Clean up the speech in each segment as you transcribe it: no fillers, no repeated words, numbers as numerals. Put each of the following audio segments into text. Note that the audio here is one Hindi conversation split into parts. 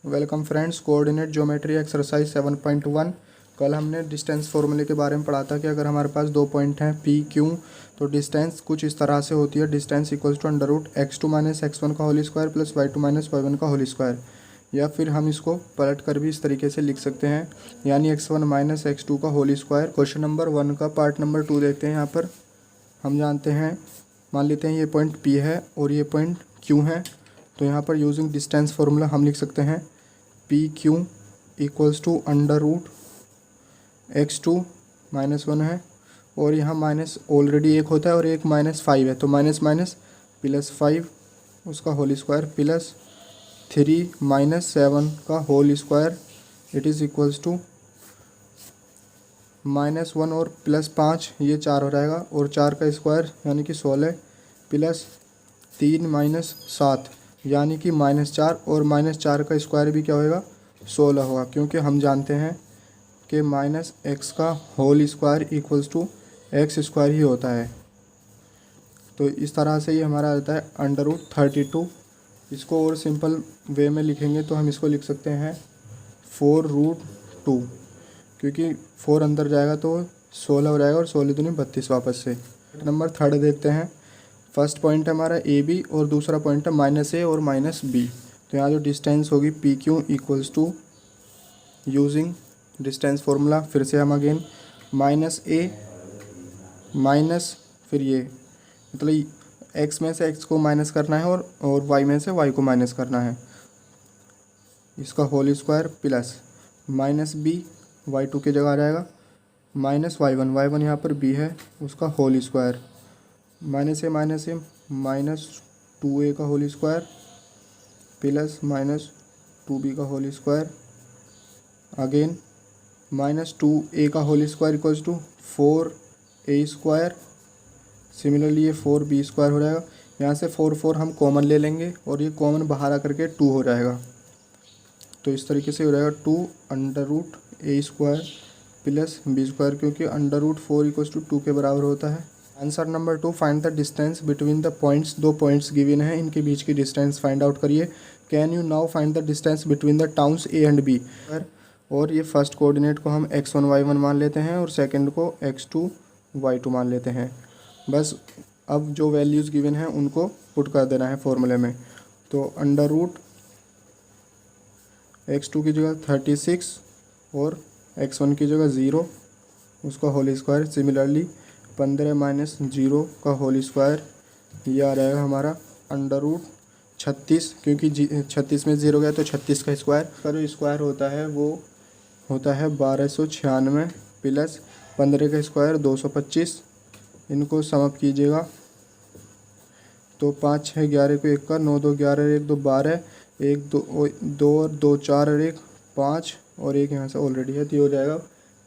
Welcome friends, coordinate geometry exercise 7.1। कल हमने डिस्टेंस फॉर्मूले के बारे में पढ़ा था कि अगर हमारे पास दो पॉइंट हैं पी क्यू, तो डिस्टेंस कुछ इस तरह से होती है। Distance equals to under root x2 minus x1 का whole square plus y2 minus y1 का होल स्क्वायर। या फिर हम इसको पलट कर भी इस तरीके से लिख सकते हैं, यानी x1 माइनस x2 का होल स्क्वायर। क्वेश्चन नंबर 1 का पार्ट नंबर 2 देखते हैं। यहाँ पर हम जानते हैं, मान लेते हैं ये पॉइंट P है और ये पॉइंट Q है। तो यहाँ पर यूजिंग डिस्टेंस फार्मूला हम लिख सकते हैं P Q equals to under root x2 minus 1 है, और यहाँ माइनस ऑलरेडी एक होता है और एक माइनस 5 है, तो माइनस माइनस प्लस 5 उसका होल स्क्वायर प्लस 3 माइनस 7 का whole square, it is equals to -1 और प्लस 5 ये 4 हो जाएगा, और 4 का स्क्वायर यानी कि 16 प्लस 3 माइनस 7 यानी कि -4, और -4 का स्क्वायर भी क्या होएगा, 16 होगा, क्योंकि हम जानते हैं कि -x का whole square equals to X square ही होता है। तो इस तरह से ये हमारा आता है अंडर रूट 32। इसको और सिंपल वे में लिखेंगे तो हम इसको लिख सकते हैं 4√2, क्योंकि 4 अंदर जाएगा तो 16 हो जाएगा और 16 दूनी 32 वापस से। नंबर 3 देखते हैं। फर्स्ट पॉइंट है हमारा ए बी और दूसरा पॉइंट है -a और -b। तो यहाँ जो डिस्टेंस होगी P Q equals to using distance formula, फिर से हम अगेन -a माइनस फिर ये, मतलब x में से x को माइनस करना है और y में से y को माइनस करना है, इसका whole square plus -b y2 की जगह आ जाएगा -y1 यहाँ पर b है उसका होल स्क्वायर, -a -2a का होल स्क्वायर प्लस -2b का होल स्क्वायर, अगेन -2a का whole square equals to 4a square. Similarly ये 4b स्क्वायर हो जाएगा। यहाँ से 4 हम कॉमन ले लेंगे और ये कॉमन बाहर आकर के 2 हो जाएगा। तो इस तरीके से हो जाएगा 2 under root a square plus b square, क्योंकि अंडर रूट 4 इक्वल्स टू 2 के बराबर होता है। Answer number 2, find the distance between the points. दो पॉइंट्स गिवन है, इनके बीच की डिस्टेंस फाइंड आउट करिए। Can you now find the distance between the towns A and B. और ये फर्स्ट कोऑर्डिनेट को हम x1 y1 मान लेते हैं और सेकंड को x2 y2 मान लेते हैं। बस अब जो वैल्यूज़ गिवन हैं उनको पुट कर देना है फॉर्मूले में। तो अंडर रूट x2 की जगह 36 और x1 की जगह 0 उसका होल स्क्वायर। सिमिलरली 15 माइनस 0 का होल स्क्वायर, ये आ जाएगा हमारा अंडर रूट 36, क्योंकि 36 में 0 गया तो 36 का स्क्वायर का जो स्क्वायर होता है वो होता है 1296 प्लस 15 का स्क्वायर 225। इनको सम अप कीजिएगा तो 5 6 11 को 1 का, 9 2 11 1 2 12, 1 2 और 2 4 और 1 5 और 1 यहाँ से ऑलरेडी है, तो ये हो जाएगा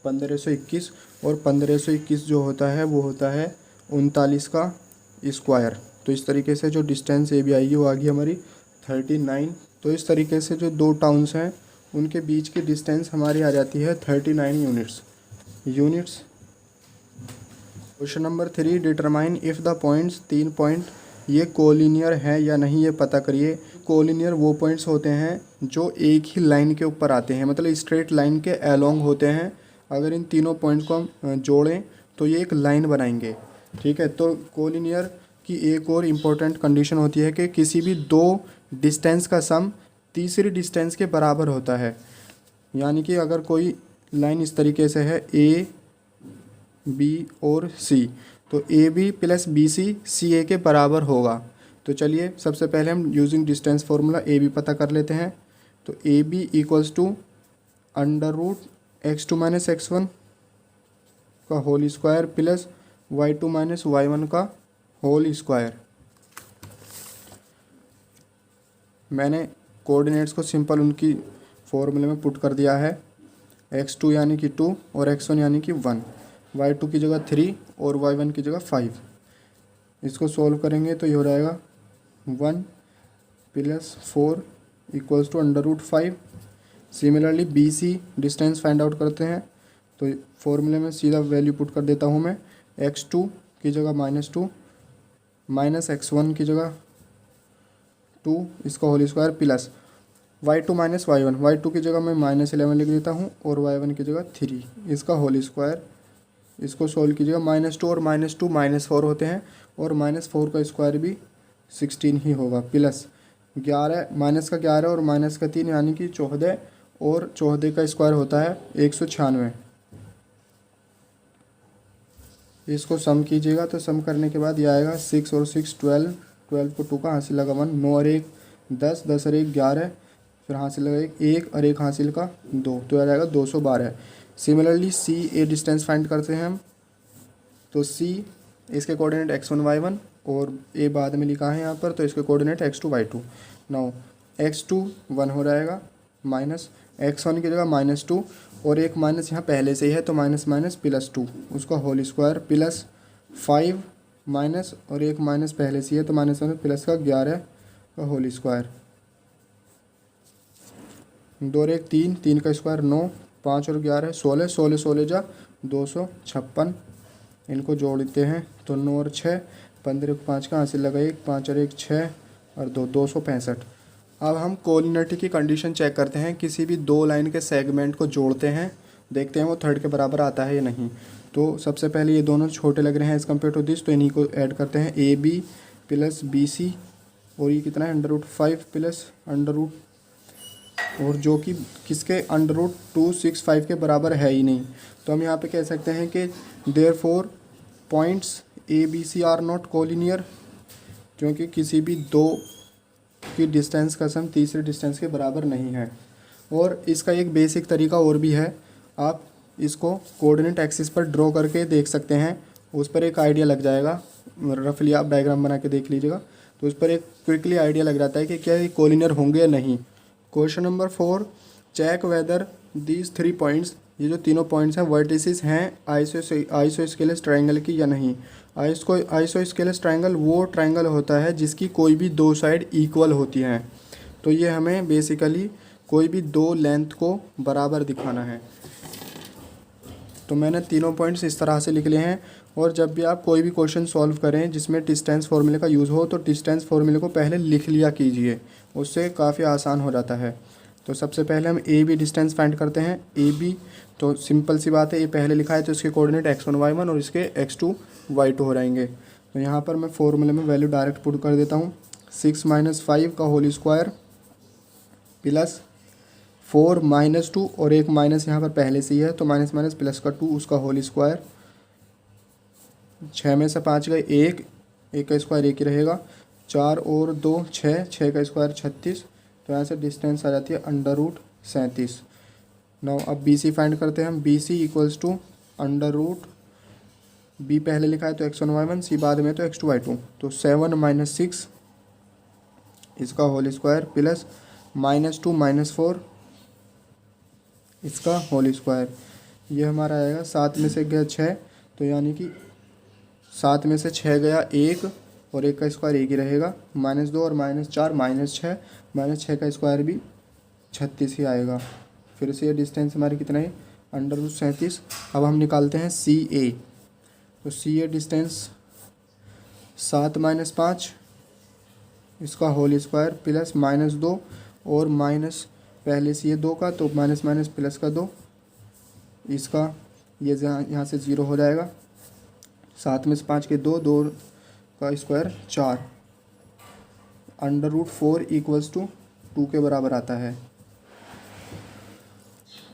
1521। और 1521 जो होता है वो होता है 39 का स्क्वायर। तो इस तरीके से जो डिस्टेंस ए बी आएगी वो आ गई हमारी 39। तो इस तरीके से जो दो टाउन्स हैं उनके बीच की डिस्टेंस हमारी आ जाती है 39 units. Question number 3, determine if the points, 3 point ये कोलिनियर है या नहीं ये पता करिए। कोलिनियर वो पॉइंट्स होते हैं जो एक ही लाइन के ऊपर आते हैं, मतलब स्ट्रेट लाइन के अलोंग होते हैं। अगर इन तीनों पॉइंट को हम जोड़ें तो ये एक लाइन बनाएंगे, ठीक है। तो कोलिनियर की एक और इम्पोर्टेंट कंडीशन होती है कि किसी भी दो डिस्टेंस का सम तीसरी डिस्टेंस के बराबर होता है। यानी कि अगर कोई लाइन इस तरीके से है ए बी और सी, तो A B plus B C C A के बराबर होगा। तो चलिए सबसे पहले हम using distance formula A B पता कर लेते हैं। तो A B equals to under root x2 minus x1 का whole square plus y2 minus y1 का होल स्क्वायर। मैंने कोऑर्डिनेट्स को सिंपल उनकी फॉर्मूले में पुट कर दिया है। x2 यानी कि 2 और x1 यानी कि 1, y2 की जगह 3 और y1 की जगह 5। इसको सॉल्व करेंगे तो ये हो जाएगा 1 plus 4 equals to under root 5। Similarly B C distance find out करते हैं, तो फॉर्मूले में सीधा वैल्यू पुट कर देता हूँ मैं। x2 की जगह -2 माइनस x1 की जगह 2 इसका whole square plus y2 minus y1, y2 की जगह मैं -11 लिख देता हूँ और y1 की जगह 3, इसका होल स्क्वायर। इसको सोल्व कीजिएगा, -2 और -2 -4 होते हैं और -4 का स्क्वायर भी 16 ही होगा, प्लस 11 माइनस का 11 और माइनस का 3 यानी कि 14, और 14 का स्क्वायर होता है 196। इसको सम कीजिएगा तो सम करने के बाद ये आएगा 6 और 6 12, 12 को 2 का हासिल लगा 1, 9 और 1 10, 10 और 1 11, फिर हासिल लगा 1 और 1 हासिल का 2, तो आ जाएगा 212। Similarly C A distance find करते हैं हम, तो सी इसके कोऑर्डिनेट x1 y1 और ए बाद में लिखा है यहाँ पर, तो इसके coordinate x2 y2। Now x2 1 हो जाएगा, माइनस x1 की जगह -2 और एक माइनस यहाँ पहले से ही है तो माइनस माइनस +2, उसका होल स्क्वायर, प्लस 5 माइनस और एक माइनस पहले से ही है तो माइनस माइनस प्लस का 11 का होल स्क्वायर, 2 और 1 3, 3 का स्क्वायर 9, 5 और 11 16, 16 16 जा 256, इनको जोड़ते हैं तो 9 और 6 15 और 5 का हासिल लगा 1, 5 और 1 6 और 2 265। अब हम कोलिनिटी की कंडीशन चेक करते हैं, किसी भी दो लाइन के सेगमेंट को जोड़ते हैं, देखते हैं वो थर्ड के बराबर आता है या नहीं। तो सबसे पहले ये दोनों छोटे लग रहे हैं एज़ कम्पेयर टू दिस, तो इन्हीं को ऐड करते हैं, A B plus B C, और ये कितना है √5 प्लस √ और जो कि किसके √265 के बराबर है ही नहीं। तो हम यहाँ पे कह सकते हैं कि therefore points A B C are not collinear, क्योंकि किसी भी दो की डिस्टेंस का सम तीसरे डिस्टेंस के बराबर नहीं है। और इसका एक बेसिक तरीका और भी है, आप इसको कोऑर्डिनेट एक्सिस पर ड्रॉ करके देख सकते हैं, उस पर एक आइडिया लग जाएगा, रफली आप डायग्राम बना के देख लीजिएगा तो उस पर एक क्विकली आइडिया लग जाता है कि क्या ये कोलिनियर होंगे या नहीं। Question number 4, check whether these 3 points, ये जो तीनों पॉइंट्स हैं वर्टिसेस हैं आइसोस्केलेस ट्रायंगल की या नहीं। आइसोस्केलेस ट्रायंगल वो ट्रायंगल होता है जिसकी कोई भी दो साइड इक्वल होती हैं, तो ये हमें बेसिकली कोई भी दो लेंथ को बराबर दिखाना है। तो मैंने तीनों पॉइंट्स इस तरह से लिख लिए हैं, और जब भी आप कोई भी क्वेश्चन सॉल्व करें जिसमें डिस्टेंस फार्मूले का यूज़ हो तो डिस्टेंस फार्मूले को पहले लिख लिया कीजिए, उससे काफ़ी आसान हो जाता है। तो सबसे पहले हम ए बी डिस्टेंस फाइंड करते हैं। ए बी तो सिंपल सी बात है, ये पहले लिखा है तो इसके कोऑर्डिनेट x1 y1 और इसके x2 y2 हो जाएंगे। तो यहाँ पर मैं फॉर्मूले में वैल्यू डायरेक्ट पुट कर देता हूँ, 6 - 5 का होल स्क्वायर प्लस 4 - 2 और एक माइनस यहाँ पर पहले से ही है तो माइनस माइनस प्लस का 2 उसका होल स्क्वायर, 6 में से 5 गए 1, 1 का स्क्वायर 1 ही रहेगा, 4 और 2 6, 6 का स्क्वायर 36, तो यहाँ से डिस्टेंस आ जाती है √37। नाउ अब बी सी फाइंड करते हैं हम, B C equals to √ B पहले लिखा है तो x1 y1, सी बाद में तो x2 y2, तो 7 - 6 इसका होल स्क्वायर प्लस -2 - 4 इसका होल स्क्वायर, ये हमारा आएगा 7 में से गया 6, तो यानी कि 7 में से 6 गया 1 और 1 का स्क्वायर 1 ही रहेगा, -2 और -4 -6, -6 का स्क्वायर भी 36 ही आएगा। फिर से ये डिस्टेंस हमारी कितना है √37। अब हम निकालते हैं सी ए, तो सी ए डिस्टेंस 7 - 5 इसका होल स्क्वायर प्लस -2 और माइनस पहले से ये 2 का तो माइनस माइनस प्लस का 2, इसका ये यहाँ से 0 हो जाएगा, 7 में से 5 के 2, 2 का स्क्वायर 4, √4 इक्वल्स टू 2 के बराबर आता है।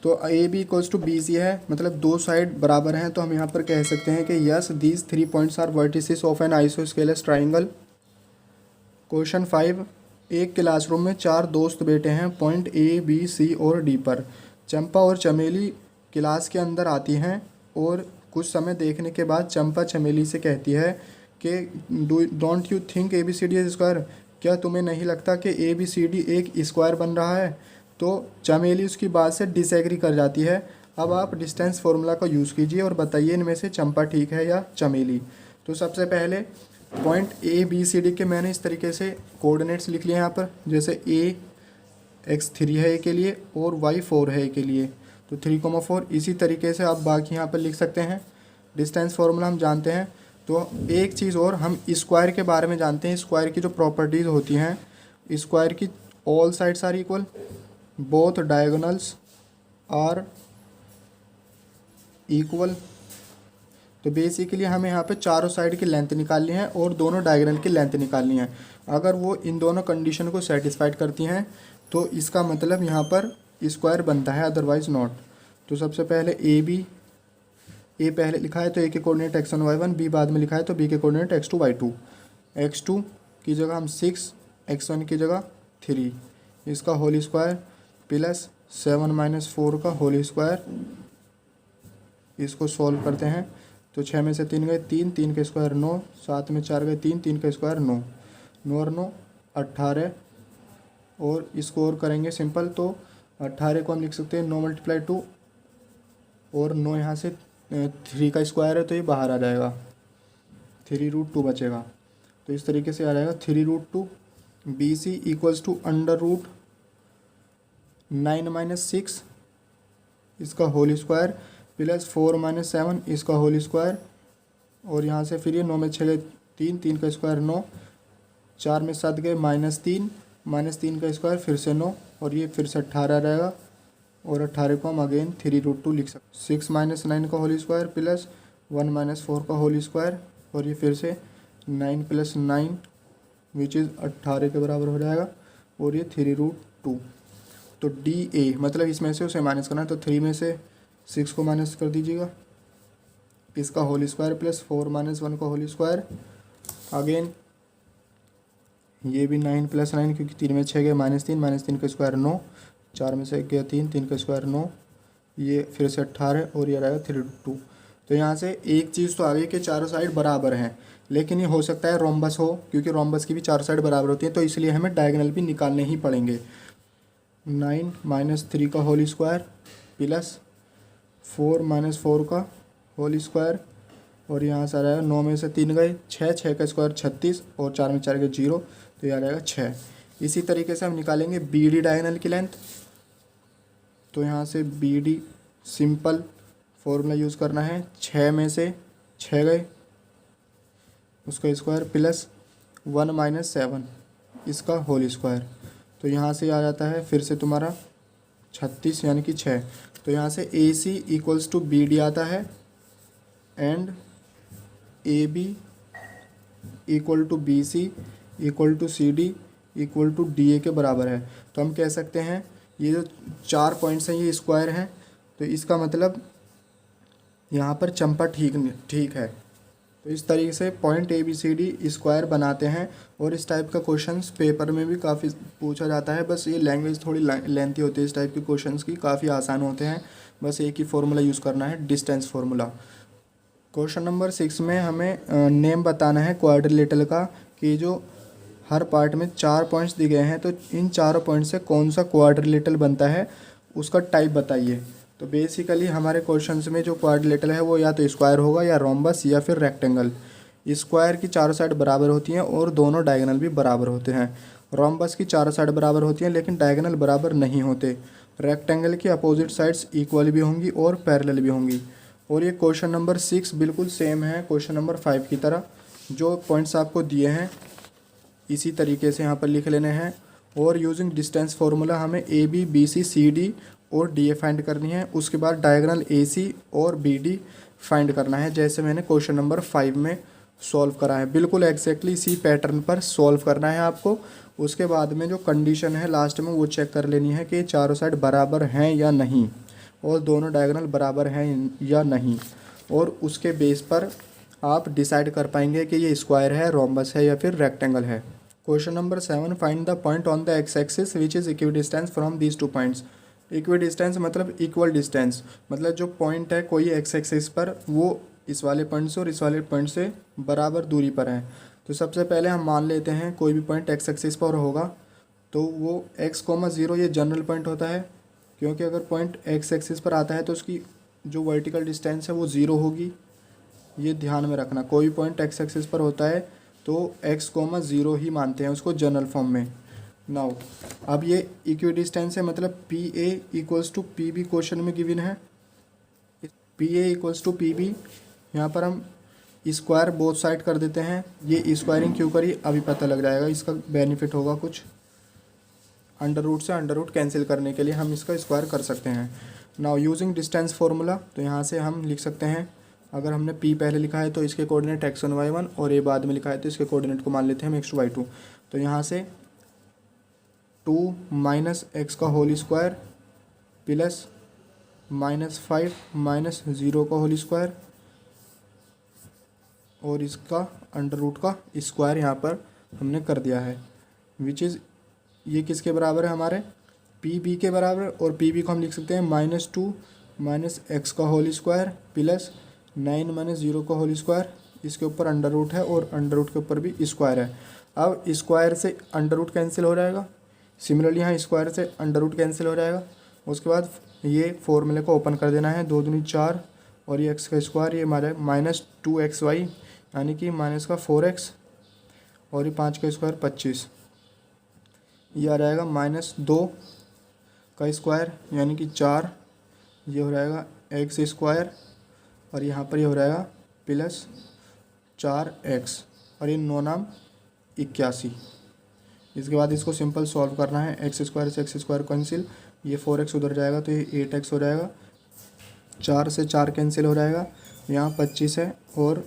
तो A B equals to B C है, मतलब दो साइड बराबर हैं, तो हम यहाँ पर कह सकते हैं कि yes these 3 points are vertices of an isosceles triangle. Question 5, एक क्लासरूम में 4 दोस्त बैठे हैं पॉइंट ए बी सी और डी पर। चंपा और चमेली क्लास के अंदर आती हैं और कुछ समय देखने के बाद चंपा चमेली से कहती है कि don't you think A B C D is square, क्या तुम्हें नहीं लगता कि ए बी सी डी एक स्क्वायर बन रहा है। तो चमेली उसकी बात से डिसएग्री कर जाती है। अब आप डिस्टेंस फार्मूला का यूज़ कीजिए और बताइए इनमें से चंपा ठीक है या चमेली। तो सबसे पहले point A B C D के मैंने इस तरीके से कोऑर्डिनेट्स लिख लिए यहाँ पर, जैसे ए x3 है ए के लिए और y4 है ए के लिए, तो 3,4 इसी तरीके से आप बाकी यहाँ पर लिख सकते हैं। डिस्टेंस फार्मूला हम जानते हैं। तो एक चीज़ और, हम स्क्वायर के बारे में जानते हैं। स्क्वायर की जो प्रॉपर्टीज़ होती हैं, स्क्वायर की all sides are equal, both diagonals are equal. तो बेसिकली हमें यहाँ पे चारों साइड की लेंथ निकालनी है और दोनों डायगोनल की लेंथ निकालनी है। अगर वो इन दोनों कंडीशन को सेटिस्फाइड करती हैं तो इसका मतलब यहाँ पर स्क्वायर बनता है, अदरवाइज नॉट। तो सबसे पहले ए पहले लिखा है तो ए के कोऑर्डिनेट x1 y1, बी बाद में लिखा है तो बी के कोऑर्डिनेट x2 y2। x2 की जगह हम 6, x1 की जगह 3, इसका होल स्क्वायर प्लस 7 - 4 का होल स्क्वायर। इसको सॉल्व करते हैं तो 6 में से 3 गए 3, 3 के स्क्वायर 9, 7 में 4 गए 3, 3 के स्क्वायर 9, 9 और 9 18। और इसको और करेंगे सिंपल तो 18 को हम लिख सकते हैं 9 × 2 और 9 यहाँ से 3 का स्क्वायर है तो ये बाहर आ जाएगा, 3√2 बचेगा। तो इस तरीके से आ जाएगा 3√2। BC = √9 - 6 इसका होल स्क्वायर प्लस 4 - 7 इसका होल स्क्वायर। और यहाँ से फिर ये 9 में 6 गए 3, 3 का स्क्वायर 9, 4 में 7 गए -3, -3 का स्क्वायर फिर से 9 और ये फिर से 18 आ जाएगा। और 18 को हम अगेन 3√2 लिख सकते। 6 - 9 का होल स्क्वायर प्लस 1 - 4 का होल स्क्वायर और ये फिर से 9 + 9 विच इज़ 18 के बराबर हो जाएगा और ये 3√2। तो DA मतलब इसमें से उसे माइनस करना है तो 3 में से 6 को माइनस कर दीजिएगा, इसका होल स्क्वायर प्लस 4 - 1 का होल स्क्वायर। अगेन ये भी 9 + 9 क्योंकि 3 में 6 गए -3, -3 का स्क्वायर 9, 4 में से 1 गया 3, 3 का स्क्वायर 9, ये फिर से 18 और ये रहेगा 3√2। तो यहाँ से एक चीज़ तो आ गई कि चारों साइड बराबर हैं, लेकिन ये हो सकता है रोम्बस हो क्योंकि रोम्बस की भी चारों साइड बराबर होती है, तो इसलिए हमें डायगोनल भी निकालने ही पड़ेंगे। 9 - 3 का होल स्क्वायर प्लस 4 - 4 का होल स्क्वायर और यहाँ से आ जाएगा 9 में से 3 गए 6, 6 का स्क्वायर 36 और 4 में 4 गए 0, तो ये आ जाएगा 6। इसी तरीके से हम निकालेंगे BD डायगोनल की लेंथ। तो यहाँ से BD सिंपल फॉर्मूला यूज़ करना है, 6 में से 6 गए उसका स्क्वायर प्लस 1 - 7 इसका होल स्क्वायर। तो यहाँ से आ जाता है फिर से तुम्हारा 36 यानी कि 6। तो यहाँ से AC = BD आता है and AB = BC = CD = DA के बराबर है। तो हम कह सकते हैं ये जो 4 पॉइंट्स हैं ये स्क्वायर हैं, तो इसका मतलब यहाँ पर चंपा ठीक है। तो इस तरीके से पॉइंट ABCD स्क्वायर बनाते हैं और इस टाइप का क्वेश्चंस पेपर में भी काफ़ी पूछा जाता है। बस ये लैंग्वेज थोड़ी लेंथी होती है इस टाइप के क्वेश्चंस की, काफ़ी आसान होते हैं, बस एक ही फार्मूला यूज़ करना है, डिस्टेंस फार्मूला। क्वेश्चन नंबर 6 में हमें नेम बताना है क्वाड्रिलेटरल का कि जो हर पार्ट में 4 पॉइंट्स दिए गए हैं, तो इन चारों पॉइंट से कौन सा क्वाड्रिलेटरल बनता है उसका टाइप बताइए। तो बेसिकली हमारे क्वेश्चंस में जो क्वाड्रिलेटरल है वो या तो स्क्वायर होगा या रोम्बस या फिर रेक्टेंगल। स्क्वायर की चारों साइड बराबर होती हैं और दोनों डायगोनल भी बराबर होते हैं। रोम्बस की चारों साइड बराबर होती हैं लेकिन डायगोनल बराबर नहीं होते। रेक्टेंगल की अपोजिट साइड्स इक्वल भी होंगी और पैरेलल भी होंगी। और ये क्वेश्चन नंबर 6 बिल्कुल सेम है क्वेश्चन नंबर 5 की तरह। जो पॉइंट्स आपको दिए हैं इसी तरीके से यहाँ पर लिख लेने हैं और यूजिंग डिस्टेंस फार्मूला हमें AB, BC, CD और DA फाइंड करनी है। उसके बाद डायगोनल AC और BD फाइंड करना है, जैसे मैंने क्वेश्चन नंबर 5 में सॉल्व करा है। बिल्कुल एग्जैक्टली इसी पैटर्न पर सॉल्व करना है आपको। उसके बाद में जो कंडीशन है लास्ट में वो चेक कर लेनी है कि चारों साइड बराबर हैं या नहीं और दोनों डायगोनल बराबर हैं या नहीं, और उसके बेस पर आप डिसाइड कर पाएंगे कि ये स्क्वायर है, रोम्बस है या फिर रेक्टेंगल है। Question number 7, find the point on the x axis which is equidistance from these 2 points. Equidistance मतलब इक्वल डिस्टेंस, मतलब जो पॉइंट है कोई एक्स एक्सिस पर वो इस वाले पॉइंट से और इस वाले पॉइंट से बराबर दूरी पर है। तो सबसे पहले हम मान लेते हैं कोई भी पॉइंट एक्स एक्सिस पर होगा तो वो x,0 ये जनरल पॉइंट होता है, क्योंकि अगर पॉइंट एक्स एक्सिस पर आता है तो उसकी जो वर्टिकल डिस्टेंस है वो 0 होगी। ये ध्यान में रखना, कोई पॉइंट एक्स एक्सिस पर होता है तो x,0 ही मानते हैं उसको जनरल फॉर्म में। नाउ अब ये इक्विडिस्टेंस है, मतलब PA = PB क्वेश्चन में गिवन है। PA = PB, यहाँ पर हम स्क्वायर बोथ साइड कर देते हैं। ये स्क्वायरिंग क्यों करी अभी पता लग जाएगा, इसका बेनिफिट होगा कुछ। अंडर रूट से अंडर रूट कैंसिल करने के लिए हम इसका स्क्वायर कर सकते हैं। नाउ यूजिंग डिस्टेंस फार्मूला, तो यहाँ से हम लिख सकते हैं, अगर हमने p पहले लिखा है तो इसके कोऑर्डिनेट x1 y1 और a बाद में लिखा है तो इसके कोऑर्डिनेट को मान लेते हैं हम x2 y2। तो यहाँ से 2 माइनस एक्स का होल स्क्वायर प्लस -5 माइनस 0 का होल स्क्वायर और इसका अंडर रूट का स्क्वायर यहाँ पर हमने कर दिया है, विच इज़ ये किसके बराबर है हमारे पी बी के बराबर। और पी बी को हम लिख सकते हैं -2 माइनस एक्स का होल स्क्वायर प्लस 9 माइनस 0 का होल स्क्वायर, इसके ऊपर अंडर रूट है और अंडर रूट के ऊपर भी स्क्वायर है। अब स्क्वायर से अंडर रूट कैंसिल हो जाएगा, सिमिलरली यहाँ स्क्वायर से अंडर रूट कैंसिल हो जाएगा। उसके बाद ये फॉर्मूले को ओपन कर देना है, 2 दूनी 4 और ये एक्स का स्क्वायर, ये हमारा -2xy यानी कि माइनस का 4x और ये 5 का स्क्वायर 25, ये आ जाएगा -2 का स्क्वायर यानी कि 4, ये हो जाएगा एक्स स्क्वायर और यहाँ पर ये हो जाएगा प्लस 4x और ये 9 नाम 81। इसके बाद इसको सिंपल सॉल्व करना है, एक्स स्क्वायर से एक्स स्क्वायर कैंसिल, ये 4x उधर जाएगा तो ये 8x हो जाएगा, 4 से 4 कैंसिल हो जाएगा, यहाँ 25 है और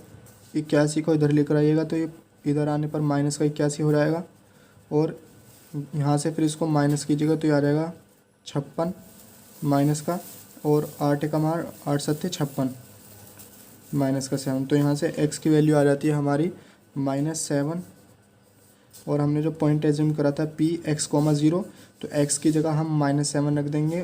81 को इधर लेकर आइएगा तो ये इधर आने पर माइनस का 81 हो जाएगा और यहाँ से फिर इसको माइनस कीजिएगा तो ये आ जाएगा 56 माइनस का, और 8 का मार 8 सत्ते 56 माइनस का 7, तो यहाँ से x की वैल्यू आ जाती है हमारी -7 और हमने जो पॉइंट एज्यूम करा था P(x,0) तो x की जगह हम -7 रख देंगे।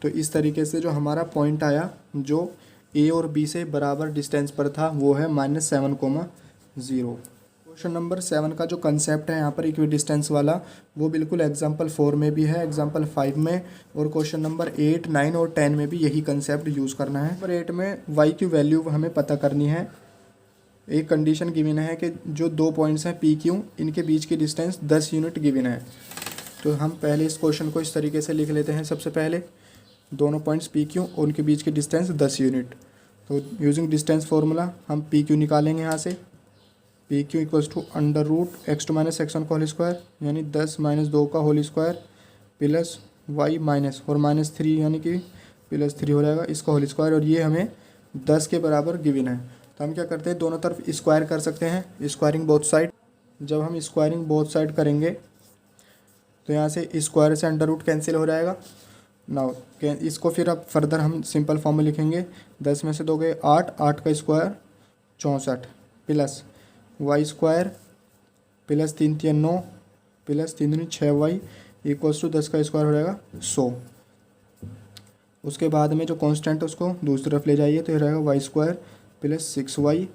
तो इस तरीके से जो हमारा पॉइंट आया जो a और b से बराबर डिस्टेंस पर था वो है -7,0। क्वेश्चन नंबर 7 का जो कंसेप्ट है यहाँ पर इक्वी डिस्टेंस वाला वो बिल्कुल एग्जाम्पल 4 में भी है, एग्जाम्पल 5 में, और क्वेश्चन नंबर 8, 9 और 10 में भी यही कंसेप्ट यूज़ करना है। नंबर 8 में y की वैल्यू हमें पता करनी है। एक कंडीशन गिवन है कि जो 2 पॉइंट्स हैं पी क्यू, इनके बीच की डिस्टेंस 10 यूनिट गिवन है। तो हम पहले इस क्वेश्चन को इस तरीके से लिख लेते हैं। सबसे पहले दोनों पॉइंट्स पी क्यू और उनके बीच की डिस्टेंस 10 यूनिट। तो यूजिंग डिस्टेंस फार्मूला हम पी क्यू निकालेंगे यहाँ से, P Q equals to under root x2 minus x1 का होल स्क्वायर यानी 10 माइनस 2 का whole square plus y minus और -3 यानी कि +3 हो जाएगा इसका होल स्क्वायर, और ये हमें 10 के बराबर गिवन है। तो हम क्या करते हैं, दोनों तरफ स्क्वायर कर सकते हैं, स्क्वायरिंग बोथ साइड। जब हम स्क्वायरिंग बोथ साइड करेंगे तो यहाँ से स्क्वायर से अंडर रूट कैंसिल हो जाएगा। नाउ इसको फिर अब फर्दर हम सिंपल फॉर्म में लिखेंगे, 10 में से 2 गए 8, 8 का square 64 plus Y square plus 3 3 9 plus 3 दूनी 6y इक्वल्स टू 10 का स्क्वायर हो जाएगा 100। उसके बाद में जो कांस्टेंट है उसको दूसरी तरफ ले जाइए तो ये रहेगा Y square plus 6y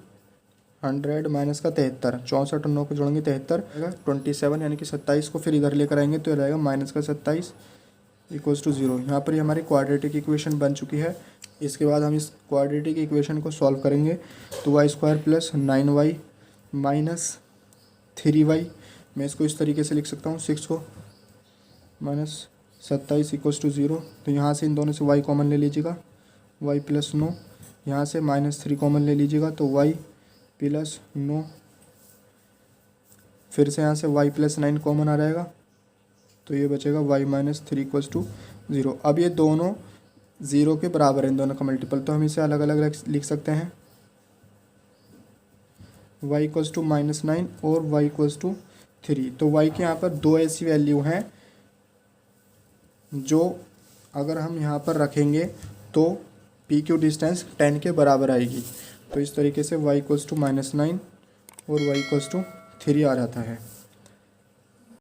100 minus का 73, 64 और 9 को जोड़ेंगे 73 रहेगा 27 यानी कि 27 को फिर इधर लेकर आएंगे तो ये रहेगा माइनस का 27 इक्वल्स टू 0। यहाँ पर ये हमारी क्वाड्रेटिक इक्वेशन बन चुकी है। इसके बाद हम इस क्वाड्रेटिक इक्वेशन को सॉल्व करेंगे तो Y square plus 9y minus 3y, मैं इसको इस तरीके से लिख सकता हूँ 6 को माइनस 27 इक्वल्स टू 0। तो यहाँ से इन दोनों से y कॉमन ले लीजिएगा, y प्लस 9, यहाँ से -3 कॉमन ले लीजिएगा तो y प्लस 9, फिर से यहाँ से y प्लस 9 कॉमन आ जाएगा तो ये बचेगा y माइनस 3 इक्वल्स टू 0। अब ये दोनों 0 के बराबर है, इन दोनों का मल्टीपल, तो हम इसे अलग अलग लिख सकते हैं, y इक्वल्स टू -9 और y इक्वल्स टू 3। तो y के यहाँ पर दो ऐसी वैल्यू हैं जो अगर हम यहाँ पर रखेंगे तो पी क्यू डिस्टेंस 10 के बराबर आएगी। तो इस तरीके से y इक्वल्स टू -9 और y इक्वल्स टू 3 आ जाता है।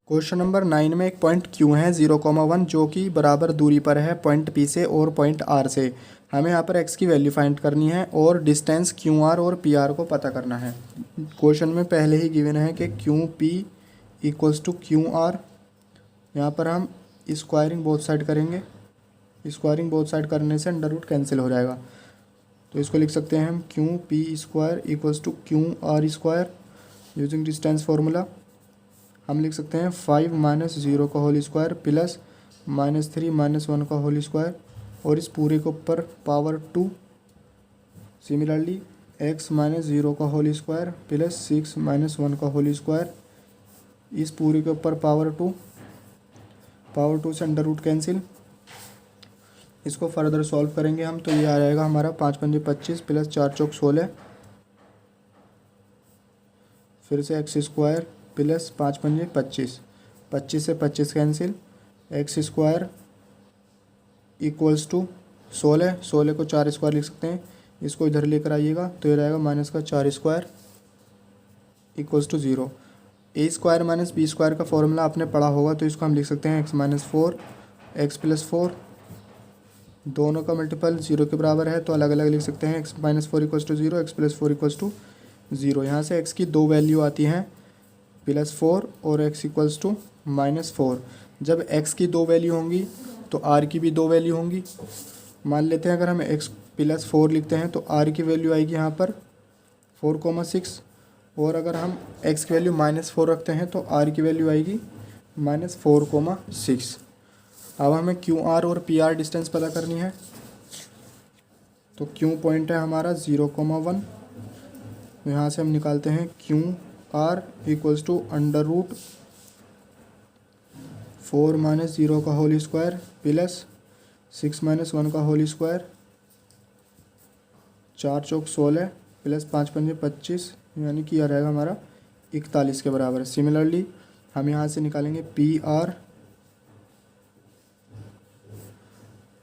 क्वेश्चन नंबर 9 में एक पॉइंट Q है 0,1 जो कि बराबर दूरी पर है पॉइंट P से और पॉइंट R से। हमें यहाँ पर x की वैल्यू फाइंड करनी है और डिस्टेंस QR और PR को पता करना है। क्वेश्चन में पहले ही गिवन है कि QP इक्वल्स टू QR। यहाँ पर हम स्क्वायरिंग बोथ साइड करेंगे, स्क्वायरिंग बोथ साइड करने से अंडर रूट कैंसिल हो जाएगा। तो इसको लिख सकते हैं हम QP square equals to QR square. Using distance formula हम लिख सकते हैं 5 माइनस 0 का होल स्क्वायर प्लस -3 माइनस 1 का होल स्क्वायर और इस पूरे के ऊपर पावर 2। सिमिलरली x माइनस 0 का होल स्क्वायर प्लस 6 माइनस 1 का होल स्क्वायर, इस पूरे के ऊपर पावर 2। पावर 2 से अंडर रूट कैंसिल। इसको फर्दर सॉल्व करेंगे हम तो ये आ जाएगा हमारा 5 पंजे 25 प्लस 4 चौक 16, फिर से एक्स स्क्वायर प्लस 5 पंजे 25, 25 से 25 cancel, X square equals to 16, 16 को 4 स्क्वायर लिख सकते हैं, इसको इधर लेकर आइएगा तो ये रहेगा माइनस का 4 square equals to 0। A square minus B square का फॉर्मूला आपने पढ़ा होगा तो इसको हम लिख सकते हैं एक्स माइनस 4 एक्स प्लस 4, दोनों का मल्टीपल 0 के बराबर है तो अलग अलग लिख सकते हैं, X minus 4 equals to 0 X plus 4 equals to 0। यहाँ से एक्स की दो वैल्यू आती हैं +4 और एक्स इक्वल्स टू -4। जब एक्स की दो वैल्यू होंगी तो आर की भी दो वैल्यू होंगी। मान लेते हैं अगर हम एक्स प्लस 4 लिखते हैं तो आर की वैल्यू आएगी यहाँ पर 4,6, और अगर हम एक्स की वैल्यू -4 रखते हैं तो आर की वैल्यू आएगी -4,6। अब हमें क्यू आर और पी आर डिस्टेंस पता करनी है तो क्यू पॉइंट है हमारा 0,1, यहाँ से हम निकालते हैं Q R equals to under root 4 minus 0 का होल स्क्वायर प्लस 6 माइनस 1 का होल स्क्वायर, 4 चौक 16 प्लस 5 पंजे 25, यानी कि यह रहेगा हमारा 41 के बराबर। सिमिलरली हम यहाँ से निकालेंगे पी आर,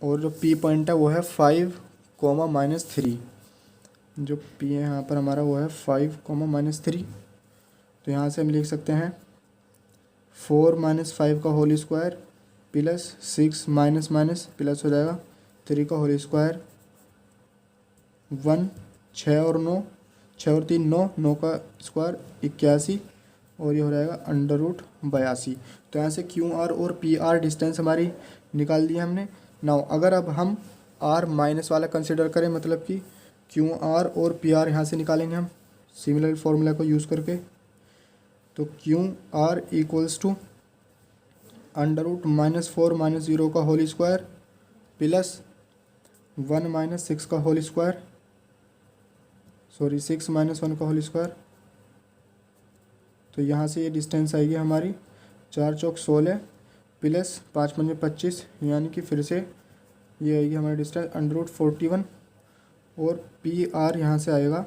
और जो पी पॉइंट है वो है 5, -3, जो पी है यहाँ पर हमारा वो है 5, -3। तो यहाँ से हम लिख सकते हैं 4 माइनस 5 का whole square plus 6 minus minus plus हो जाएगा 3 का होल स्क्वायर, 1 6 और 9, 6 और 3 9, 9 का स्क्वायर 81, और ये हो जाएगा अंडर रूट 82। तो यहाँ से क्यू आर और पी आर डिस्टेंस हमारी निकाल दी हमने। नाउ अगर अब हम आर माइनस वाला कंसिडर करें, मतलब कि क्यू आर और पी आर यहाँ से निकालेंगे हम सिमिलर फॉर्मूला को यूज़ करके, तो Q R equals to under root -4 minus 0 का होल स्क्वायर प्लस 1 माइनस 6 का होल स्क्वायर, 6 माइनस 1 का होल स्क्वायर। तो यहाँ से ये डिस्टेंस आएगी हमारी 4 चौक 16 प्लस 5 पंजे 25, यानी कि फिर से ये आएगी हमारी डिस्टेंस अंडर रूट 41, और पी आर यहाँ से आएगा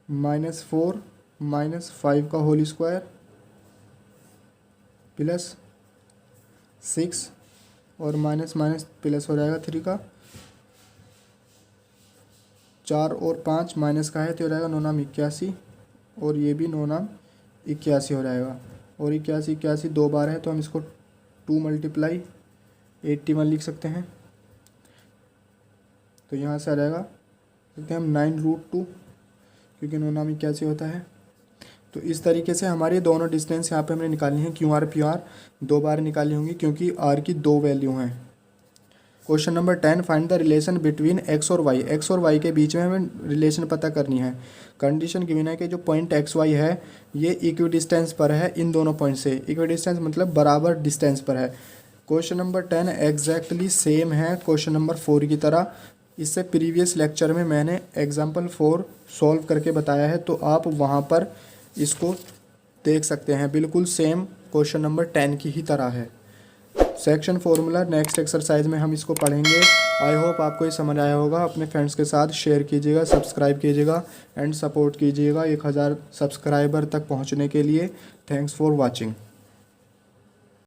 -4 माइनस 5 का होल स्क्वायर प्लस 6, और माइनस माइनस प्लस हो जाएगा 3 का, 4 और 5 माइनस का है तो हो जाएगा 9 नाम 81, और ये भी 9 नाम 81 हो जाएगा, और 81 81 दो बार है तो हम इसको 2 मल्टीप्लाई 81 लिख सकते हैं। तो यहाँ से आ जाएगा देखते हैं हम 9√2, क्योंकि 9 नाम 81 होता है। तो इस तरीके से हमारी दोनों डिस्टेंस यहाँ पे हमने निकाली हैं, क्यू आर पी आर दो बार निकाली होंगी क्योंकि आर की दो वैल्यू हैं। Question number 10, find the relation between x और वाई। एक्स और वाई के बीच में हमें रिलेशन पता करनी है। कंडीशन गिवन है कि जो पॉइंट एक्स वाई है ये इक्वी डिस्टेंस पर है इन दोनों पॉइंट से। इक्वी डिस्टेंस मतलब बराबर डिस्टेंस पर है। क्वेश्चन नंबर 10 एग्जैक्टली सेम है क्वेश्चन नंबर 4 की तरह। इससे प्रीवियस लेक्चर में मैंने एग्जाम्पल 4 सॉल्व करके बताया है, तो आप वहाँ पर इसको देख सकते हैं। बिल्कुल सेम क्वेश्चन नंबर 10 की ही तरह है। सेक्शन फॉर्मूला नेक्स्ट एक्सरसाइज में हम इसको पढ़ेंगे। आई होप आपको ये समझ आया होगा। अपने फ्रेंड्स के साथ शेयर कीजिएगा, सब्सक्राइब कीजिएगा एंड सपोर्ट कीजिएगा 1000 सब्सक्राइबर तक पहुंचने के लिए। Thanks for watching.